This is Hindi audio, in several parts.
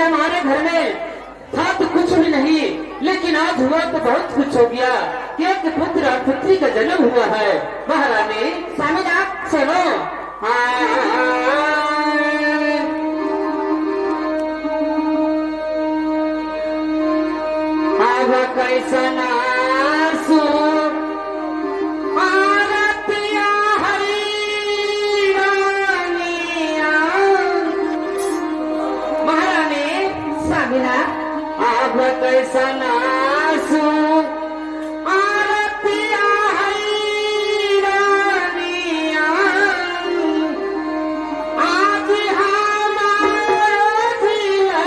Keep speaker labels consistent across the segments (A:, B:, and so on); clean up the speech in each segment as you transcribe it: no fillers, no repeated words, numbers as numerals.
A: हमारे घर में था तो कुछ भी नहीं, लेकिन आज हुआ तो बहुत कुछ हो गया कि एक पुत्र और पुत्री का जन्म हुआ है। महारानी स्वामी आप सुनो। कैसा नासू कैसा नासू आरतिया हैरानिया आज हमारा दिया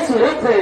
A: सूरत है।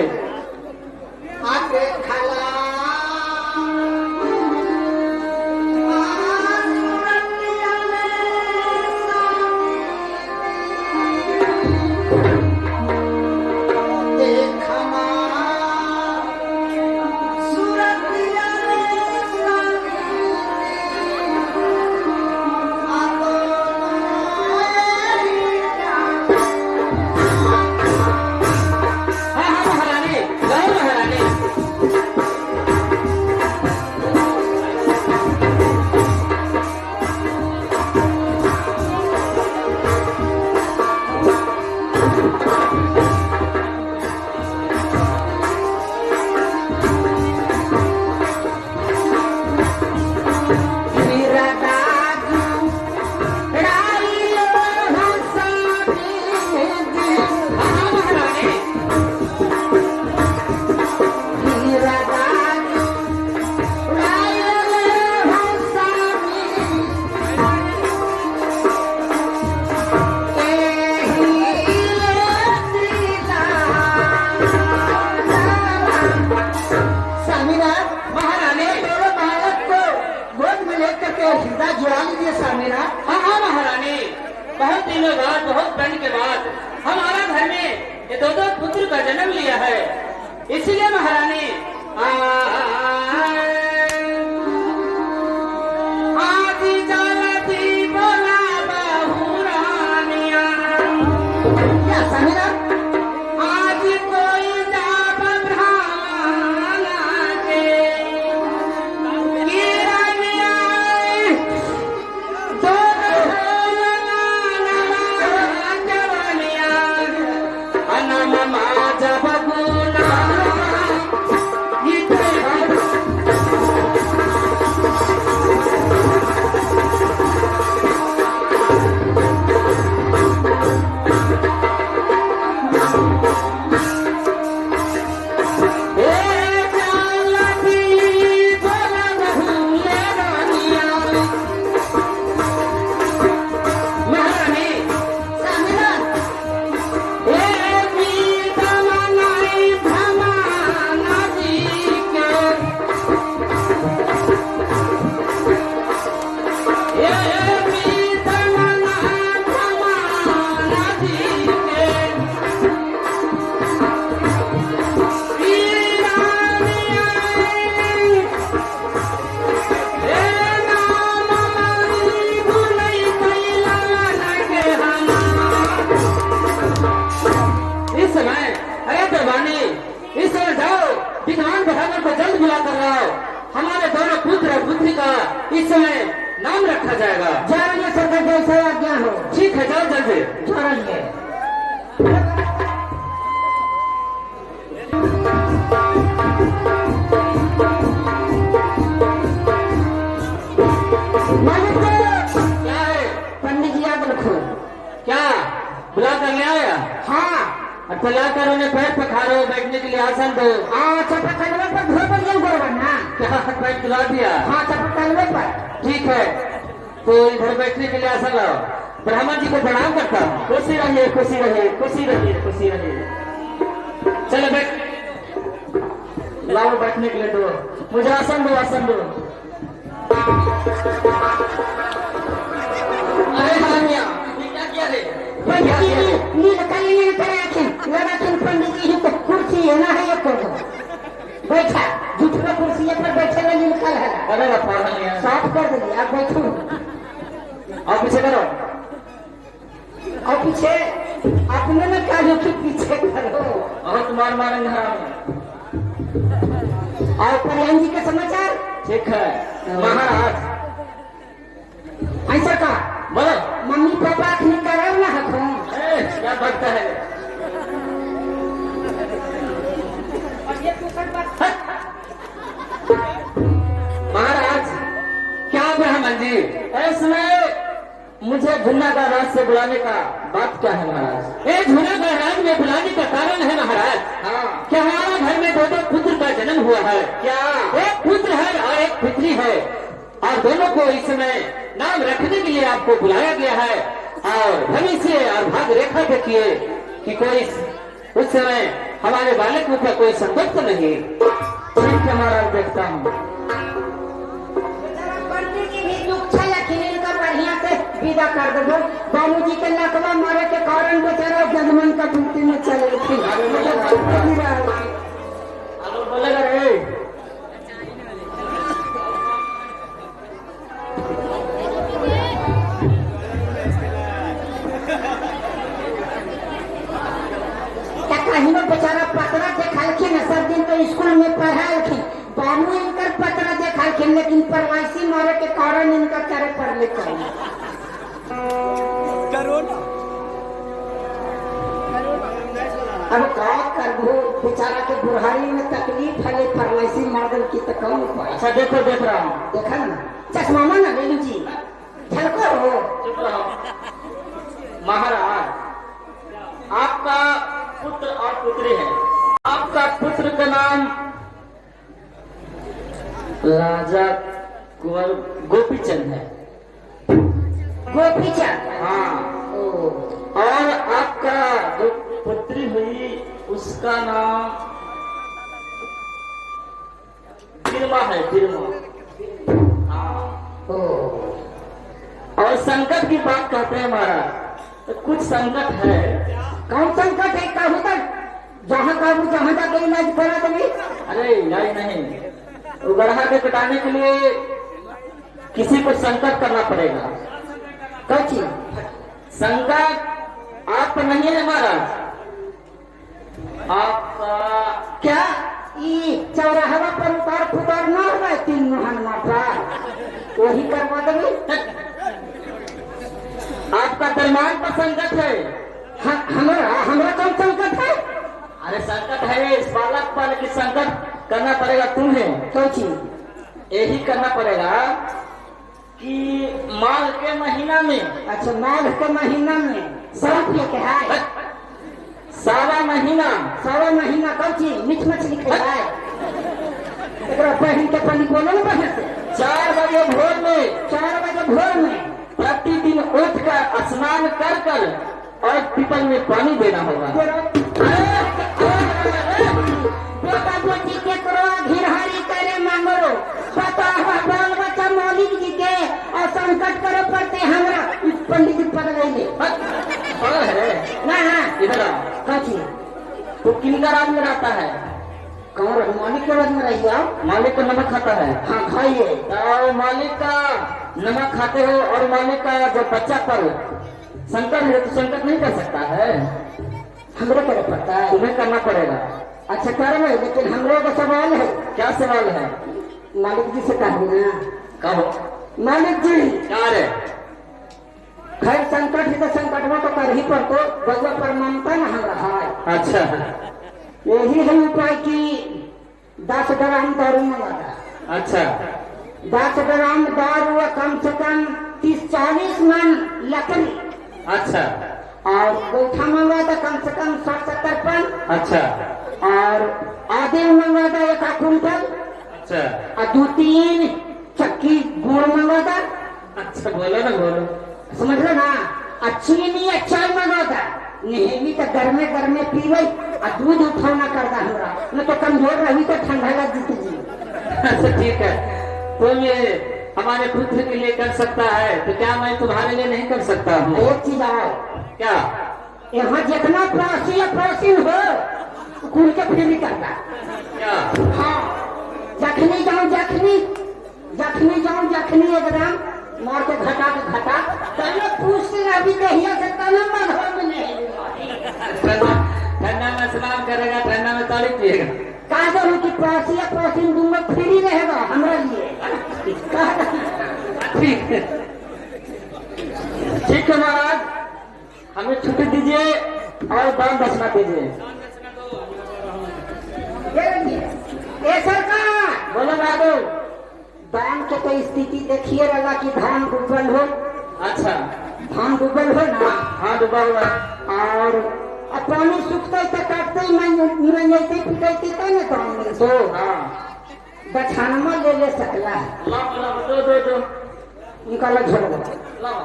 A: बहुत दिनों बाद, बहुत प्रण के बाद हमारा घर में ये दो पुत्र का जन्म लिया है। इसलिए महारानी आज जालती बोला बहुरानिया क्या समीरा आज कोई जाब ब्राह्मण के पुत्री का इस समय नाम रखा जाएगा।
B: जा रही है सरकार, जैसा आज्ञा हो।
A: ठीक है, जाओ जल्दी।
B: जा रही है।
A: क्या है?
B: पंडित जी आग रखो।
A: क्या बुला कर ले आया?
B: हाँ।
A: अच्छा, लाकर उन्हें पैर पखारो, बैठने के लिए आसन दो।
B: चपटलवे पर धोबलियन बरोबर ना।
A: क्या पैर दिला दिया?
B: हाँ, चपटलवे पर।
A: ठीक है, तो इधर बैठने के लिए आसन लाओ। ब्राह्मण जी को प्रणाम करता हूँ। खुशी रहिए, खुशी रहिए, खुशी रहिए, खुशी रहिए। चलो बैठ, लाओ बैठने के लिए दो। मुझे आसन दो, आसन दो। अरे हामिया, ये क्या किया है?
B: पंडित जी नील काली पंडित जी को कुर्सी है ना, है एक बैठा झूठा कुर्सी पर बैठे ना, नील है।
A: अरे
B: साफ कर दिली, आप बैठो।
A: आप पीछे करो।
B: और पीछे अपने में काजू के पीछे करो।
A: और तुम्हार मारेंगे हराम।
B: और कल्याण जी के समाचार
A: ठीक है महाराज।
B: ऐसा का
A: बोलो।
B: मम्मी पापा अखनी कराओ ना हको।
A: क्या बढ़ता है? महाराज, क्या ब्राह्मण जी, इसमें मुझे झुन्ना का राज से बुलाने का बात क्या है महाराज? ये झुन्ना का राज में बुलाने का कारण है महाराज, हाँ, कि हमारे घर में दो पुत्र का जन्म हुआ है। क्या? एक पुत्र है और एक पुत्री है, और दोनों को इस समय नाम रखने के लिए आपको बुलाया गया है। और भविष्य और भाग रेखा देखिए कि कोई उस समय हमारे बालकों का कोई संकट तो नहीं। ठीक है महाराज, देखता हूँ।
B: बढ़िया से विदा कर दो। बाबू जी के लकवा मारे के कारण बेचारा जजमन का ड्यूटी में चले थे।
A: बोलेगा रे।
B: कहीं बेचारा पतरा देखा सब दिन तो स्कूल में पढ़ाए थे। बाबू इनकर पतरा देखा, लेकिन प्रवासी मारे के कारण इनका करे पढ़ लिखा करो ना। अब क्या करबो, बेचारा के बुढ़ारी में तकलीफ है, प्रवासी मॉडल की तो कम उपाय।
A: अच्छा देखो, देख रहा हूँ।
B: देखा ना, चश्मा ना ले लीजिए, झलको हो।
A: चुप रहो महाराज। आपका पुत्र और पुत्री है। आपका पुत्र का नाम राजा कुंवर गोपीचंद है।
B: गोपीचंद?
A: हाँ। और आपका जो पुत्री हुई उसका नाम बिरमा है, बिरमा। हाँ। और संकट की बात कहते हैं महाराज, तो कुछ संकट है।
B: कौन संकट है? कहूँ तक जहाँ कहूँ जहाँ जाके इलाज करा देंगे।
A: अरे इलाज नहीं, गढ़ा के कटाने के लिए किसी को संकट करना पड़ेगा।
B: कौची
A: संकट आप पर नहीं है महाराज, आपका
B: क्या ये चौराहा पर उतार फुतार न होगा? 3 मोहन माता वही करवा देंगे।
A: आपका दरमान पर संकट है।
B: हमारा कौन संकट है?
A: अरे संकट है इस बालक पर कि संकट करना पड़ेगा तुम्हें।
B: कौची
A: यही करना पड़ेगा कि माघ के महीना में।
B: अच्छा, माघ के महीना में 100 रुपये के है।
A: सारा महीना।
B: सारा महीना कौची मीठ मछली खाए? बहन के पानी बोलो ना, बहन से
A: 4 बजे भोर में।
B: 4 बजे भोर में
A: प्रतिदिन उठ कर स्नान कर कर और पीपल में पानी देना होगा।
B: बेटा बेटी के करो घिरहारी करे मांगो, पता बाल बच्चा मौलिक जी के और संकट करो पड़ते हमरा। पंडित जी पकड़ ले ना।
A: इधर
B: कौची
A: तो किनका राज में रहता है?
B: कौन मालिक के बाद में रह जाओ।
A: मालिक का नमक खाता है।
B: हाँ खाइए।
A: और मालिक का नमक खाते हो और मालिक का जो बच्चा पर संकट है तो संकट नहीं कर सकता है।
B: हमरे करे पड़ता है,
A: तुम्हें करना पड़ेगा।
B: अच्छा कर रहे, लेकिन हमरे का सवाल है।
A: क्या सवाल है?
B: मालिक जी से कह देना
A: कहो
B: मालिक जी
A: क्या रे?
B: खैर संकट ही तो संकटवा तो कर ही पड़तो बउआ पर ममता न हम रहा है।
A: अच्छा
B: यही है उपाय की 10 ग्राम दारू मंगाता।
A: अच्छा
B: 10 ग्राम दारू और कम से कम 30-40 मन लकड़ी
A: अच्छा
B: और गोईठा मंगवाता कम से कम 60-70 पन
A: अच्छा
B: और आधे मंगवाता 1 कुंटल
A: अच्छा
B: और 2-3 चक्की गुड़ मंगवाता।
A: अच्छा बोलो ना बोलो।
B: समझ लो ना। और चीनी या चाय मंगवाता नहीं तो गर्मे गर्मे पीवे और दूध उठाना करता हमरा न तो कमजोर रही तो ठंडा लग जीती जी।
A: अच्छा ठीक है, तुम ये हमारे पुत्र के लिए कर सकता है तो क्या मैं तुम्हारे लिए नहीं कर सकता हूँ?
B: एक चीज आओ
A: क्या?
B: यहाँ जितना पड़ोसी या पड़ोसी हो कुल के फ्री करता।
A: क्या?
B: हाँ जखनी जाऊं जखनी एकदम मार के घटा पहले पूछते अभी कहिया से तने मधुर में नहीं
A: ठंडा में स्नान करेगा, ठंडा में ताली पिएगा।
B: कहा करूँ कि पड़ोसी या पड़ोसी दूंगा फ्री रहेगा हमारे लिए।
A: ठीक है ठीक है महाराज, हमें छुट्टी दीजिए और दान दक्षिणा दीजिए।
B: ए सरकार
A: बोलो बाबू।
B: दान के तो स्थिति देखिए रहा कि धान डूबल हो।
A: अच्छा
B: धान डूबल हो ना।
A: हाँ डूबा हुआ
B: और अब पानी सूखते तो काटते मंजते पिटते तो न दान मिलतो।
A: हाँ
B: बछानमा ले सकला है।
A: लाओ दो
B: निकालो झोल
A: लाओ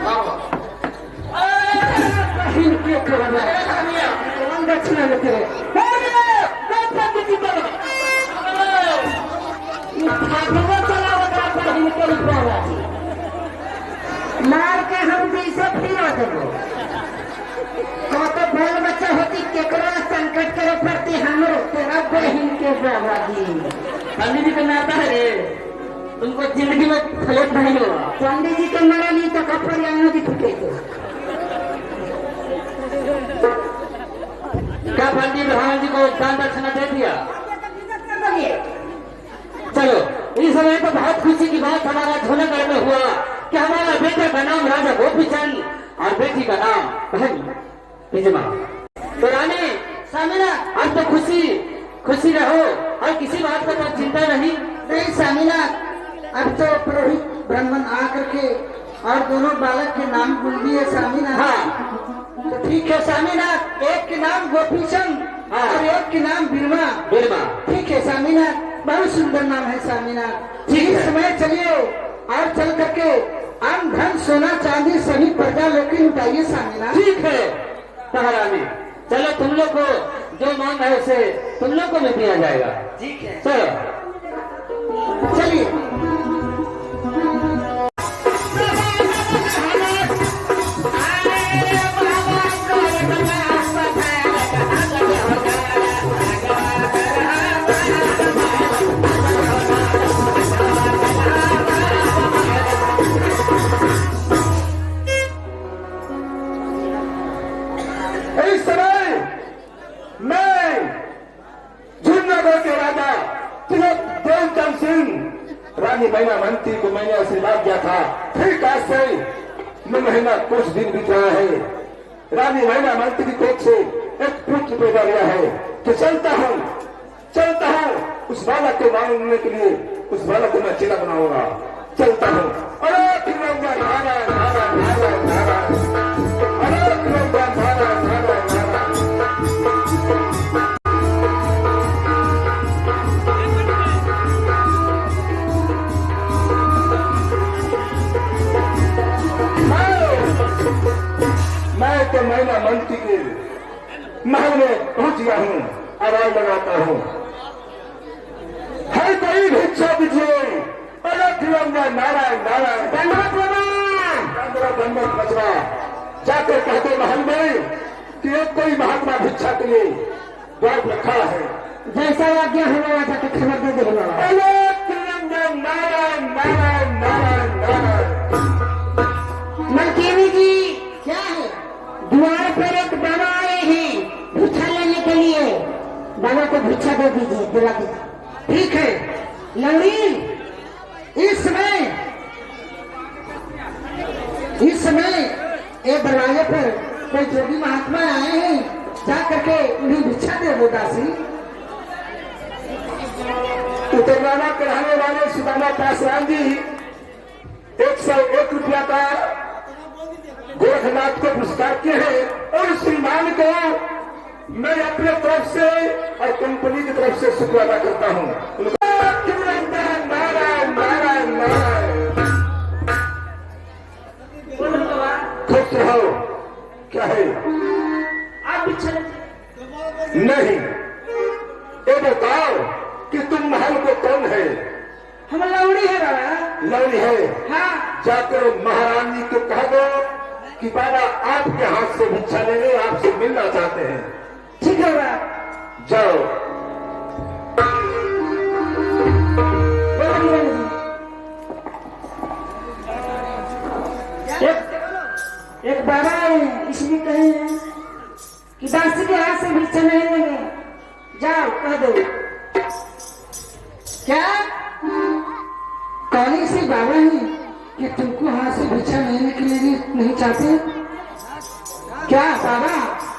A: लाओ।
B: दक्षिणा लेते मार के हम जैसे फिर देवो तो बाल बच्चा होती केकरा संकट करे पड़ती हमरो तेरा बहन के बाबा जी।
A: पंडित जी करना आता है रे, तुमको जिंदगी में फलत नहीं होगा।
B: पंडित जी के मरा नहीं तो कपड़े आने की फूटे थे।
A: क्या पंडित भगवान जी को दान दक्षिणा दे दिया? चलो इस समय तो बहुत खुशी की बात हमारा झोलागढ़ में हुआ कि हमारा बेटे का नाम राजा गोपीचंद और बेटी का नाम बहन बिजमा। तो रानी
B: सामिना
A: आज तो खुशी रहो और किसी बात का तो चिंता नहीं।
B: नहीं सामिना अब तो पुरोहित ब्राह्मण आकर के और दोनों बालक के नाम बोल दिए सामिना।
A: हाँ
B: तो ठीक है सामिना, एक के नाम गोपीचंद
A: हाँ।
B: और एक के नाम बिरमा। ठीक है सामिना, बहुत सुंदर नाम है सामिना।
A: ठीक है।
B: इस समय चलिए और चल करके अन्न धन सोना चांदी सभी प्रजा लोग की लुटाइए सामिना।
A: ठीक है महारानी, चलो तुम लोग को जो मांग है उसे तुम लोग को भी दिया जाएगा।
B: ठीक है
A: चलो
B: चलिए।
C: इस समय मैं जूनागढ़ के राजा तिलक देवचंद सिंह रानी मैना मंत्री को मैंने आशीर्वाद दिया था। ठीक आज से 9 महीना कुछ दिन बीत रहा है। रानी मैना मंत्री की कोख से एक पुत्र पैदा हुआ है। तो चलता हूँ उस बालक को मांगने के लिए, उस बालक को मैं चेला बनाऊंगा। चलता हूँ। अरे तिरंगा नारायण नारायण नारायण नारायण, अरे तिरंगा नारायण नारायण नारायण। मैं तो मैना मंत्री के महल में पहुंच गया हूँ। आवाज लगाता हूँ, है कोई भिक्षा दीजिए। अरे तिरंगा नारायण नारायण, दंडवत बचवा। जाकर कहते महल में कि एक कोई महात्मा भिक्षा के लिए द्वार रखा है।
B: जैसा आज्ञा होगा जाके खबर दे देगा।
C: अरे तिरंगा नारायण नारायण नारायण नारायण।
B: मलकिनी जी क्या है? द्वार पर एक बाबा आए हैं भिक्षा लेने के लिए। बाबा को भिक्षा दे दीजिए, दिला दीजिए। ठीक है लवड़ी इस समय एक दरवाजे पर कोई जोगी महात्मा आए हैं, जा करके उन्हें भिक्षा दे दो दासी।
C: उतरवाना कराने वाले सुदामा पासवान जी 101 रुपया का गोरखनाथ को पुरस्कार किए हैं और श्रीमान को मैं अपने तरफ से और कंपनी की तरफ से शुक्र अदा करता हूँ। नारायण नारायण नारायण। खुश रहो। क्या है?
B: आप भिक्षा
C: नहीं, ये बताओ कि तुम महल को कौन है?
B: हम लौड़ी है बाबा।
C: लौड़ी है?
B: हाँ।
C: जाकर महारानी को कह दो कि बाबा आपके हाथ से भिक्षा लेंगे, आपसे मिलना चाहते हैं।
B: ठीक है बाबा।
C: जाओ।
B: एक बाबा इसलिए कहे हैं कि दासी के हाथ से भिक्षा नहीं लेंगे, जाओ कह दो। क्या कौन से बाबा हैं कि तुमको हाथ से भिक्षा लेने के लिए नहीं चाहते? क्या बाबा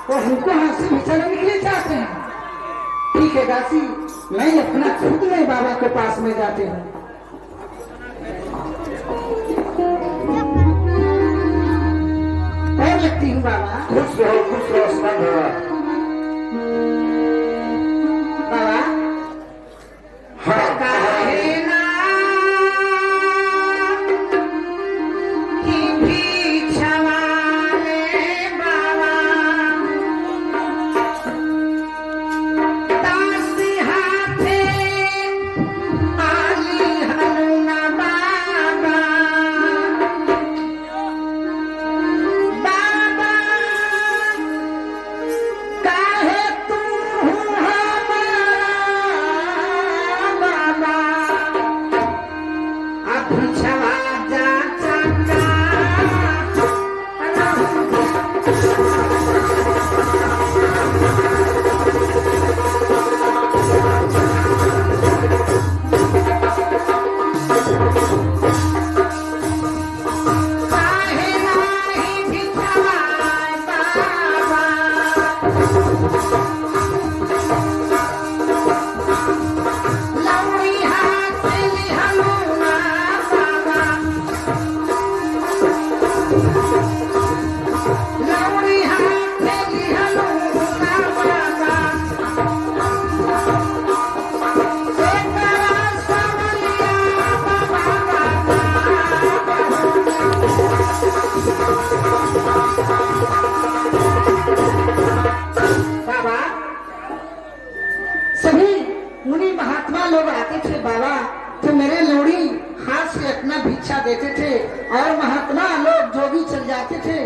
B: वो हमको हाथ से भिक्षा लेने के लिए चाहते हैं? ठीक है दासी, मैं अपना खुद में बाबा के पास में जाती हूँ। लगती हूँ बाबा।
C: खुश रहो स्नान बाबा।
B: बाबा
C: हाँ
B: काहे ना कि भिक्षा वाले बाबा दासी हाथे आली हनुना बाबा काहे तू हमारा बाबा अब भिक्षवा जा चका। काहे नाही भिक्षवा बाबा लौड़ी हाथ में हनुना बाबा लौड़ी हाथ में हनुना बाबा एकरा सवलिया बाबा। सभी मुनि महात्मा लोग आते थे बाबा, तो मेरे लोड़ी हाथ से अपना भिक्षा देते थे और महात्मा लोग जोगी चल जाते थे।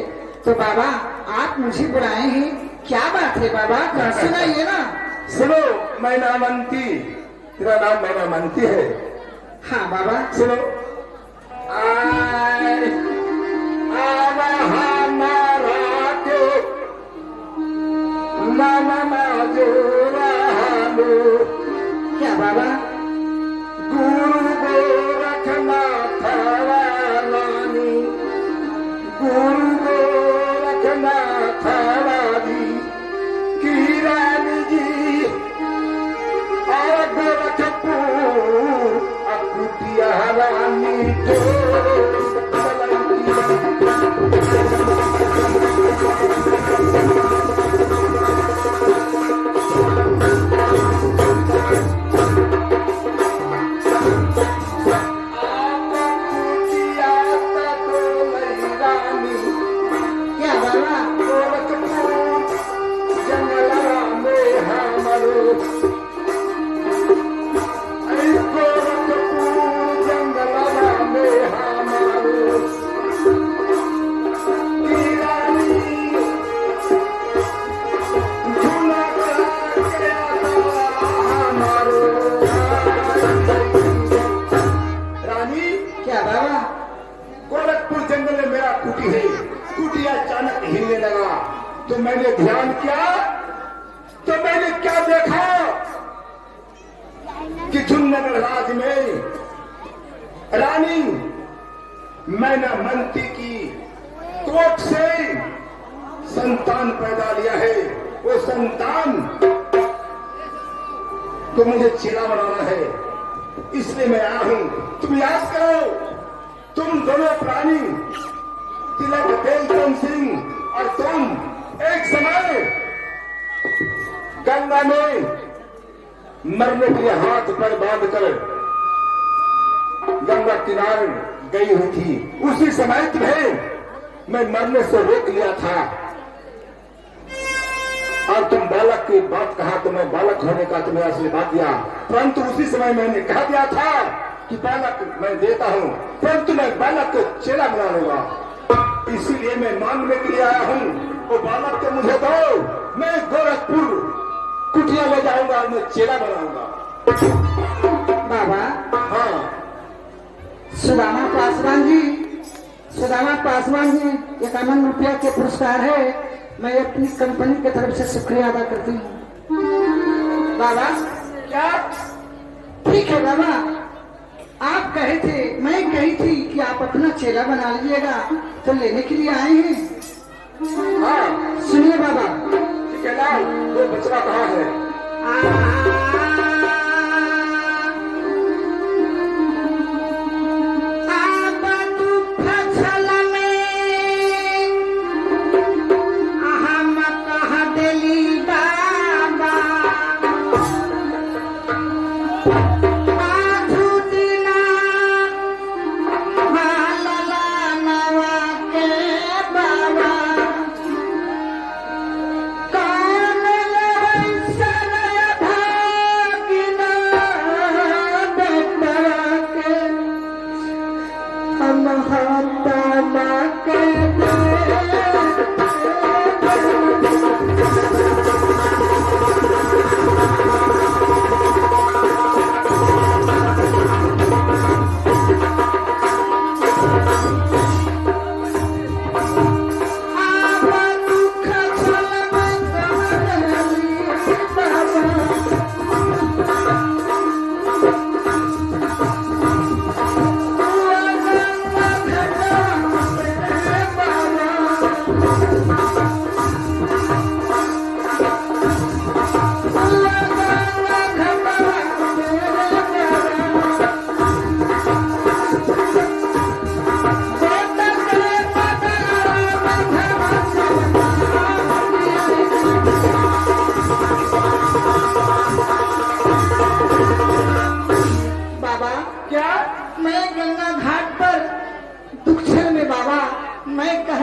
B: तो बाबा आप मुझे बुलाए हैं, क्या बात है बाबा? कह सुनाइए ना।
C: सुनो मैनामंती, तेरा नाम मैनामंती है।
B: हाँ बाबा।
C: सुनो। आय आवा हमारा के मामा जोरा लो।
B: क्या बाबा?
C: गुरु गोरखनाथ वालानी, गुरु गोरखनाथ वाली की रानी जी और गोरखपुर अकुटिया रानी को
B: क्या बाबा?
C: गोरखपुर जंगला में हमारो, गोरखपुर जंगला में हमारो की रानी झूला के हमारो। रानी
B: क्या बाबा?
C: गोरखपुर जंगल में मेरा कुटी है। कुटी अचानक हिलने लगा तो मैंने ध्यान किया, तो मैंने क्या देखा कि झुन्नगर राज में रानी मैनामंती की कोख से संतान पैदा लिया है, वो संतान को मुझे चेला बनाना है, इसलिए मैं आया हूं। तुम याद करो, तुम दोनों प्राणी तिलक बेलचंद सिंह और तुम एक समय गंगा में मरने के लिए हाथ पर बांधकर गंगा किनारे गई हुई थी। उसी समय तुम्हें मैं मरने से रोक लिया था और तुम बालक की बात कहा तो मैं बालक होने का तुम्हें आशीर्वाद दिया, परंतु उसी समय मैंने कह दिया था कि बालक मैं देता हूं, परंतु मैं बालक को चेला बना लूंगा। इसीलिए मैं मांगने के लिए आया हूं, वो बालक को मुझे दो, मैं गोरखपुर कुटिया ले जाऊंगा और मैं चेला बनाऊंगा।
B: बाबा,
C: हाँ
B: सुदामा पासवान जी 51 रुपया के पुरस्कार है, मैं अपनी कंपनी की तरफ से शुक्रिया अदा करती हूँ। बाबा,
C: क्या?
B: ठीक है बाबा, आप कहे थे, मैं कही थी कि आप अपना चेला बना लीजिएगा, तो लेने के लिए आए हैं।
C: हाँ
B: सुनिए बाबा,
C: ठीक है ना, वो बचवा कहाँ है?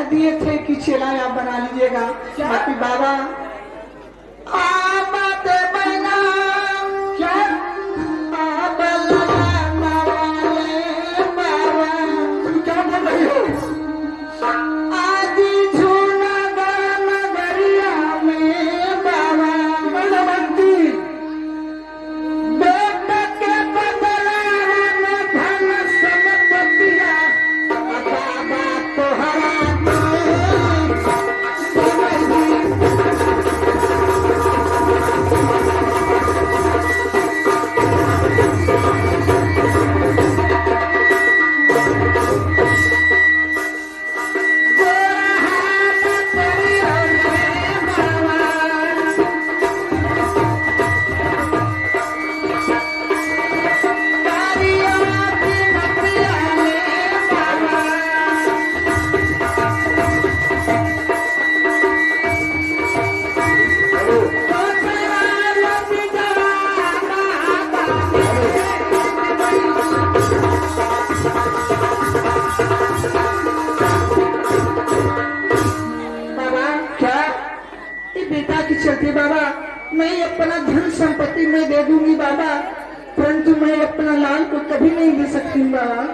B: दिए थे कि चेला आप बना लीजिएगा, बाकी बाबा चलती बाबा, मैं अपना धन संपत्ति में दे दूंगी बाबा, परंतु मैं अपना लाल को कभी नहीं दे सकती बाबा।